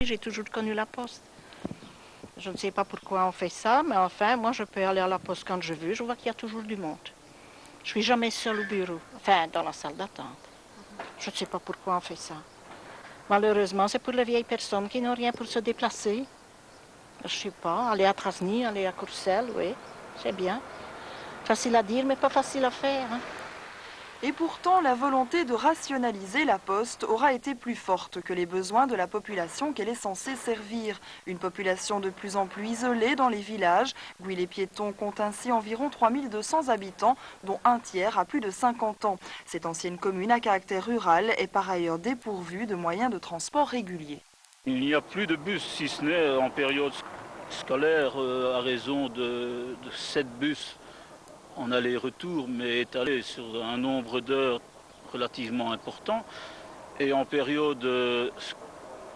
J'ai toujours connu la poste. Je ne sais pas pourquoi on fait ça, mais enfin, moi je peux aller à la poste quand je veux. Je vois qu'il y a toujours du monde. Je suis jamais seule au bureau, enfin dans la salle d'attente. Je ne sais pas pourquoi on fait ça. Malheureusement, c'est pour les vieilles personnes qui n'ont rien pour se déplacer. Je ne sais pas, aller à Trasny, aller à Courcelles, oui, c'est bien. Facile à dire, mais pas facile à faire. Hein. Et pourtant, la volonté de rationaliser la poste aura été plus forte que les besoins de la population qu'elle est censée servir. Une population de plus en plus isolée dans les villages. Gouy-les-Piétons compte ainsi environ 3200 habitants, dont un tiers a plus de 50 ans. Cette ancienne commune à caractère rural est par ailleurs dépourvue de moyens de transport réguliers. Il n'y a plus de bus, si ce n'est en période scolaire, à raison de 7 bus en aller-retour, mais étalés sur un nombre d'heures relativement important. Et en période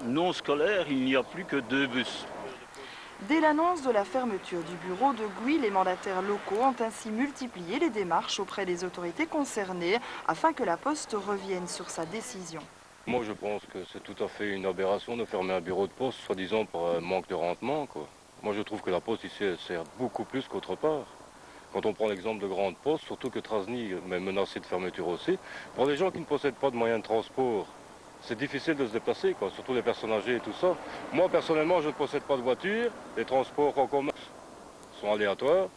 non scolaire, il n'y a plus que 2 bus. Dès l'annonce de la fermeture du bureau de Gouy, les mandataires locaux ont ainsi multiplié les démarches auprès des autorités concernées afin que la Poste revienne sur sa décision. Moi, je pense que c'est tout à fait une aberration de fermer un bureau de poste, soi-disant pour un manque de rendement, quoi. Moi, je trouve que la poste ici, elle sert beaucoup plus qu'autre part. Quand on prend l'exemple de grandes postes, surtout que Trasny est menacé de fermeture aussi, pour les gens qui ne possèdent pas de moyens de transport, c'est difficile de se déplacer, quoi, surtout les personnes âgées et tout ça. Moi, personnellement, je ne possède pas de voiture. Les transports en commun sont aléatoires.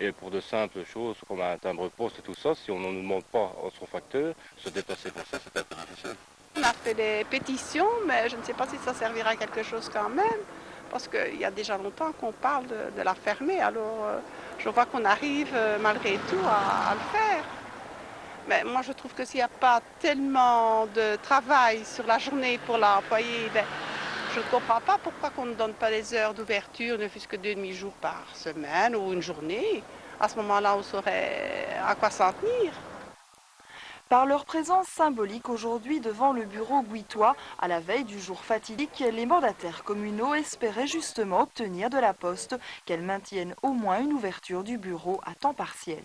Et pour de simples choses comme un timbre-poste et tout ça, si on ne nous demande pas son facteur, se déplacer pour ça, c'est un peu difficile. On a fait des pétitions, mais je ne sais pas si ça servira à quelque chose quand même, parce qu'il y a déjà longtemps qu'on parle de la fermer, alors je vois qu'on arrive malgré tout à le faire. Mais moi je trouve que s'il n'y a pas tellement de travail sur la journée pour l'employé, je ne comprends pas pourquoi on ne donne pas les heures d'ouverture, ne fût-ce que 2 demi-jours par semaine ou une journée. À ce moment-là, on saurait à quoi s'en tenir. Par leur présence symbolique aujourd'hui devant le bureau gouitois, à la veille du jour fatidique, les mandataires communaux espéraient justement obtenir de la Poste qu'elle maintienne au moins une ouverture du bureau à temps partiel.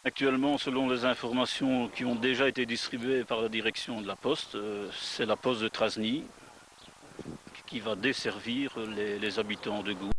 Actuellement, selon les informations qui ont déjà été distribuées par la direction de la Poste, c'est la Poste de Trasny qui va desservir les habitants de Gouy.